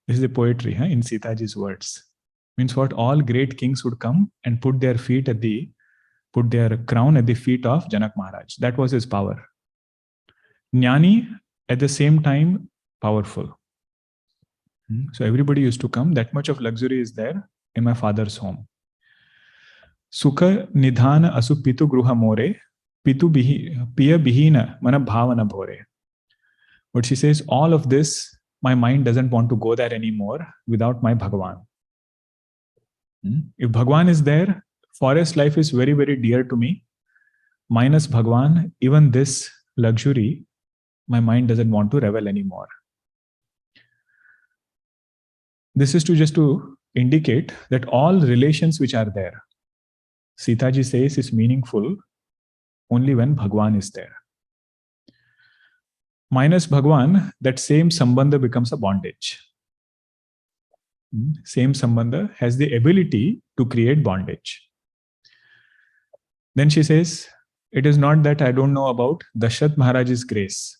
This is the poetry in Sita Ji's words. Means what? All great kings would come and put their crown at the feet of Janak Maharaj. That was his power. Jnani, at the same time, powerful. So everybody used to come. That much of luxury is there in my father's home. Sukha nidhana asu pitu gruha more, pitu piya bihina mana bhavana bhore. But she says, all of this, my mind doesn't want to go there anymore without my Bhagwan. If Bhagwan is there, forest life is very, very dear to me. Minus Bhagwan, even this luxury, my mind doesn't want to revel anymore. This is just to indicate that all relations which are there, Sita Ji says, is meaningful only when Bhagwan is there. Minus Bhagwan, that same sambandha becomes a bondage. Same sambandha has the ability to create bondage. Then she says, it is not that I don't know about Dashrath Maharaj's grace.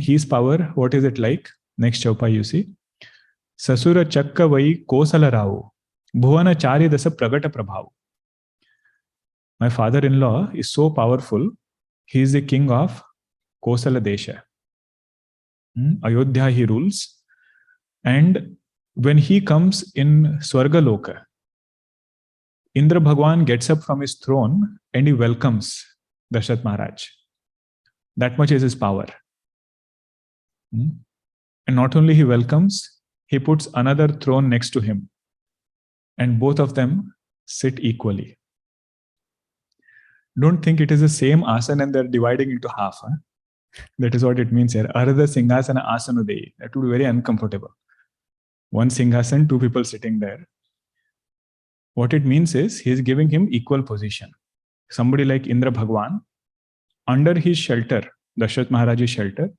His power, what is it like? Next chaupa you see. Sasura chakka vai kosala rao, bhuvana chari dasa pragata prabhav. My father-in-law is so powerful, he is the king of Kosala Desha. Ayodhya he rules. And when he comes in Swargaloka, Indra Bhagwan gets up from his throne and he welcomes Dashrath Maharaj. That much is his power. And not only he welcomes, he puts another throne next to him. And both of them sit equally. Don't think it is the same asana and they're dividing into half. That is what it means here. Ardha Singhasana Asanudeyi. That would be very uncomfortable. One Singhasan, two people sitting there. What it means is he is giving him equal position. Somebody like Indra Bhagwan, under his shelter, Dashrath Maharaj's shelter,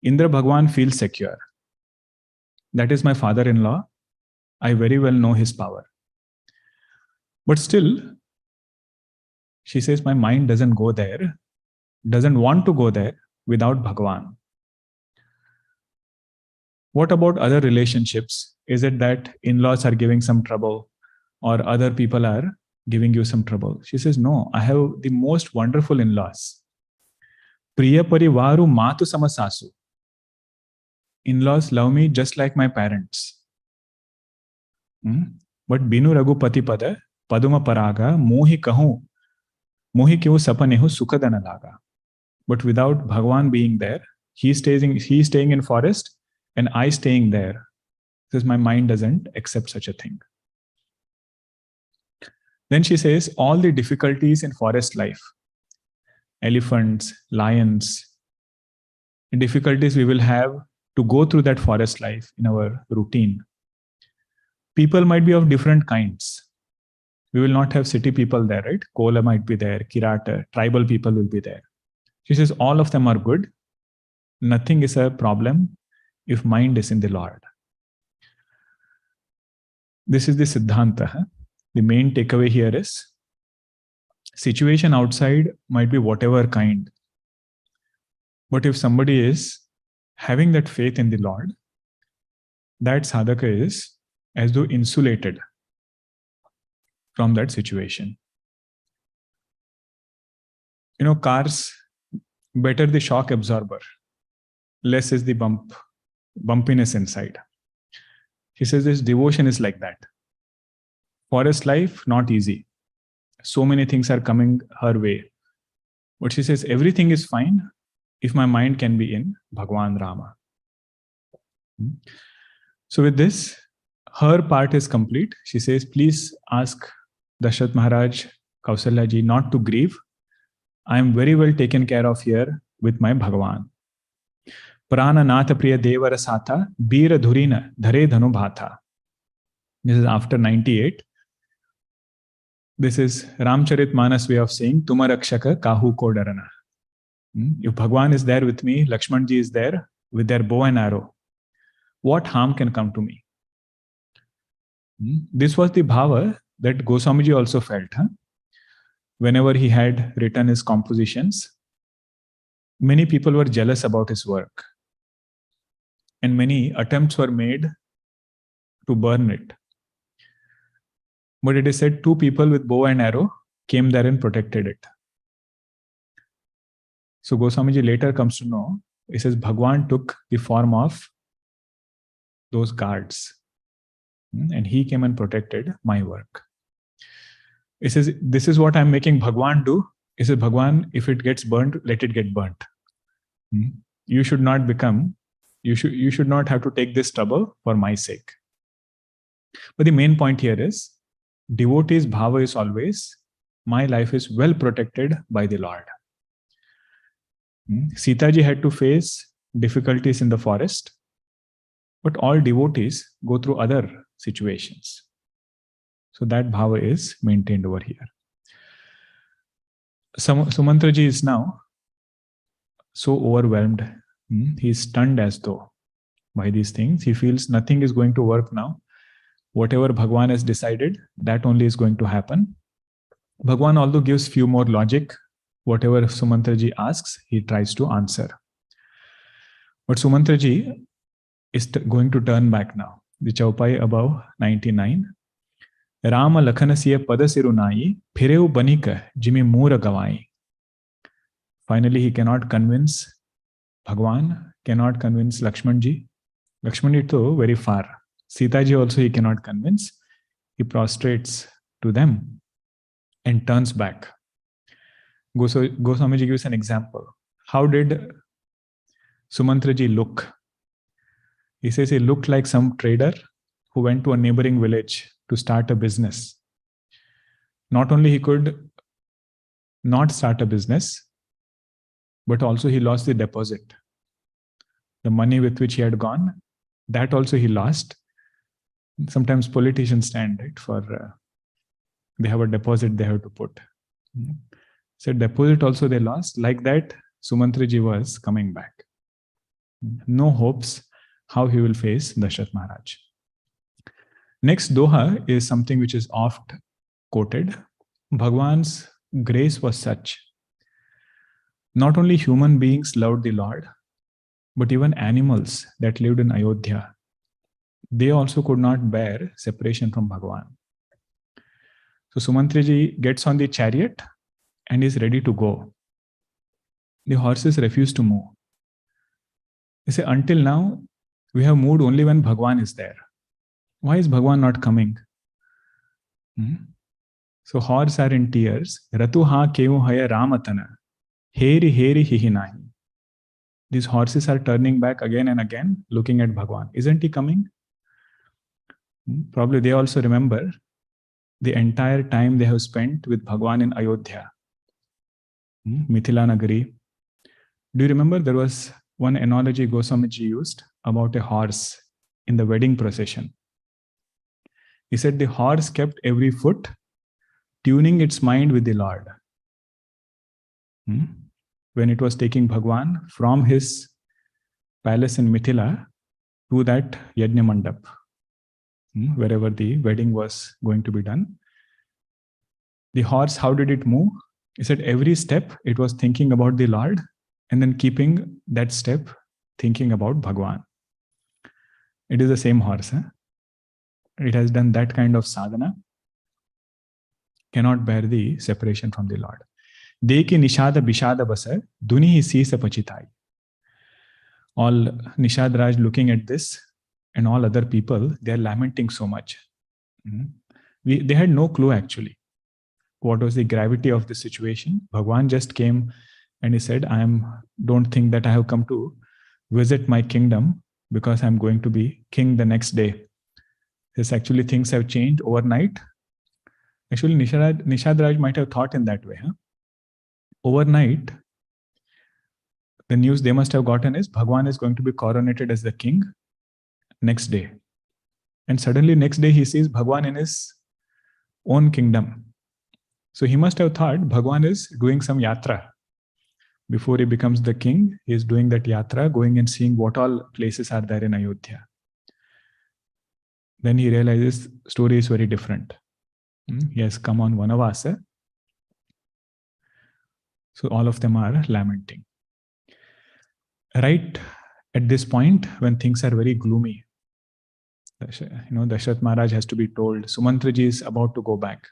Indra Bhagwan feels secure. That is my father-in-law. I very well know his power. But still, she says, my mind doesn't go there, doesn't want to go there without Bhagwan. What about other relationships? Is it that in-laws are giving some trouble or other people are giving you some trouble? She says, no, I have the most wonderful in-laws. Priya parivaru matu samasasu. In-laws love me just like my parents. But binu raghupati pada paduma paraga mohi kahu mohi kyu sapanehu sukadana laga. But without Bhagwan being there, he is staying in forest and I staying there. Because my mind doesn't accept such a thing. Then she says, all the difficulties in forest life, elephants, lions, difficulties we will have to go through that forest life in our routine. People might be of different kinds. We will not have city people there, right? Kola might be there, Kirata, tribal people will be there. She says all of them are good, Nothing is a problem if mind is in the Lord. This is the Siddhanta. The main takeaway here is situation outside might be whatever kind. But if somebody is having that faith in the Lord, that sadhaka is as though insulated from that situation. Cars, better the shock absorber, less is the bumpiness inside. He says this devotion is like that. Forest life, not easy. So many things are coming her way. But she says everything is fine if my mind can be in Bhagwan Rama. So with this, her part is complete. She says, please ask Dashrath Maharaj, Kausalya ji not to grieve. I am very well taken care of here with my Bhagavan. Prana Natha Priya Deva Rasatha, Bira Dhurina, Dhare Dhanu Bhatha. This is after 98. This is Ramcharitmanas way of saying, Tuma Rakshaka Kahu Ko Darana. If Bhagwan is there with me, Lakshman ji is there with their bow and arrow, what harm can come to me? This was the bhava that Goswamiji also felt. Whenever he had written his compositions, many people were jealous about his work. And many attempts were made to burn it. But it is said 2 people with bow and arrow came there and protected it. So Goswamiji later comes to know, he says Bhagwan took the form of those guards. And he came and protected my work. He says, this is what I'm making Bhagwan do. He says, Bhagwan, if it gets burnt, let it get burnt. You should not have to take this trouble for my sake. But the main point here is, devotee's bhava is always, my life is well protected by the Lord. Sita Ji had to face difficulties in the forest, but all devotees go through other situations. So that bhava is maintained over here. SumantraJi is now so overwhelmed. He is stunned as though by these things. He feels nothing is going to work now. Whatever Bhagwan has decided, that only is going to happen. Bhagwan although gives few more logic. Whatever SumantraJi asks, he tries to answer. But SumantraJi is going to turn back now. The Chaupai above 99. Rama Lakhanasiya Padasirunai Phireu Banika Jimi Mura Gavai. Finally, he cannot convince Bhagwan, cannot convince Lakshman ji. Lakshman ji too very far. Sita ji also he cannot convince. He prostrates to them and turns back. Goswamiji gives an example. How did SumantraJi look? He says he looked like some trader who went to a neighboring village to start a business. Not only he could not start a business, but also he lost the deposit. The money with which he had gone, that also he lost. Sometimes politicians stand right for, they have a deposit they have to put. So deposit also they lost. Like that, SumantraJi was coming back. No hopes how he will face Dashrath Maharaj. Next Doha is something which is oft quoted. Bhagwan's grace was such. Not only human beings loved the Lord, but even animals that lived in Ayodhya, they also could not bear separation from Bhagwan. So SumantraJi gets on the chariot and is ready to go. The horses refuse to move. They say, until now, we have moved only when Bhagwan is there. Why is Bhagwan not coming? So horses are in tears. Ratuha keu haya ramatana. Heri heri hihinahi. These horses are turning back again and again, looking at Bhagwan. Isn't he coming? Probably they also remember the entire time they have spent with Bhagwan in Ayodhya. Mithila Nagari. Do you remember there was one analogy Goswamiji used about a horse in the wedding procession? He said the horse kept every foot tuning its mind with the Lord. When it was taking Bhagwan from his palace in Mithila to that Yajna Mandap, wherever the wedding was going to be done. The horse, how did it move? He said every step it was thinking about the Lord, and then keeping that step thinking about Bhagwan. It is the same horse. It has done that kind of sadhana, cannot bear the separation from the Lord. Deki nishada bishada basar, duni hi sisa pachitai. All Nishad Raj looking at this, and all other people, they are lamenting so much. They had no clue actually what was the gravity of the situation. Bhagwan just came and he said, don't think that I have come to visit my kingdom because I'm going to be king the next day. This actually things have changed overnight. Actually, Nishad Raj might have thought in that way. Overnight, the news they must have gotten is Bhagwan is going to be coronated as the king next day. And suddenly next day he sees Bhagwan in his own kingdom. So he must have thought Bhagwan is doing some yatra. Before he becomes the king, he is doing that yatra, going and seeing what all places are there in Ayodhya. Then he realizes story is very different. He has come on Vanavasa. So all of them are lamenting. Right at this point, when things are very gloomy, Dashrath Maharaj has to be told, SumantraJi is about to go back.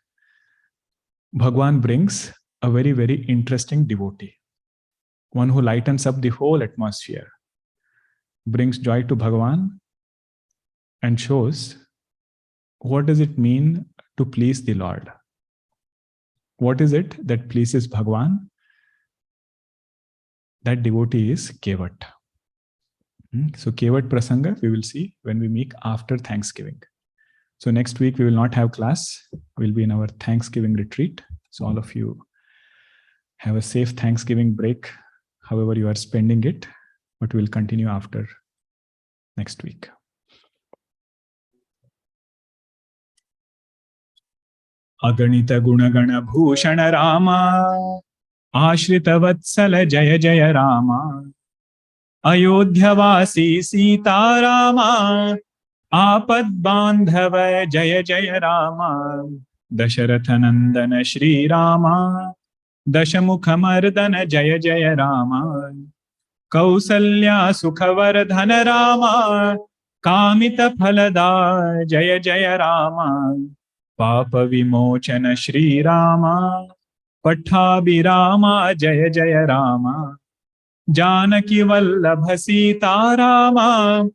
Bhagwan brings a very, very interesting devotee. One who lightens up the whole atmosphere, brings joy to Bhagwan and shows what does it mean to please the Lord. What is it that pleases Bhagwan? That devotee is Kevat. So Kevat Prasanga we will see when we meet after Thanksgiving. So next week we will not have class. We'll be in our Thanksgiving retreat. So all of you have a safe Thanksgiving break, however you are spending it, but we'll continue after next week. Aganita Gunagana Bhushana Rama Ashrita Vatsala Jaya Jaya Rama Ayodhya Vasi Sita Rama Apad Bandhava Jaya Jaya Rama Dashrath Nandana Shri Rama Dashamukha Mardana Jaya Jaya Rama Kausalya Sukhavardhana Rama Kamita Phalada Jaya Jaya Rama Papa Vimochana Shri Rama Pattabhirama Jaya Jaya Rama Janaki Vallabha Sita Rama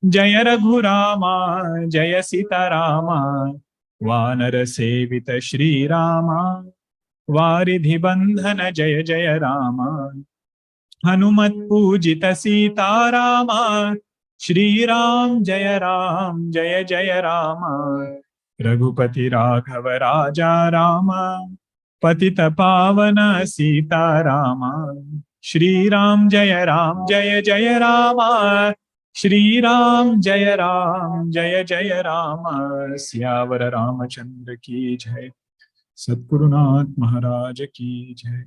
Jaya Raghurama Jaya Sita Rama Vanara Sevita Shri Rama Varidhi Bandhana Jaya Jaya Rama Hanumat Pujita Sita Rama Shri Ram Jaya Jaya Rama Raghupati Raghava Raja Rama Patita Pavana Sita Rama Shri Ram Jaya Jaya Rama Shri Ram Jaya Jaya Rama Syavara Ramachandra ki jai Satgurunath Maharaj ki jai.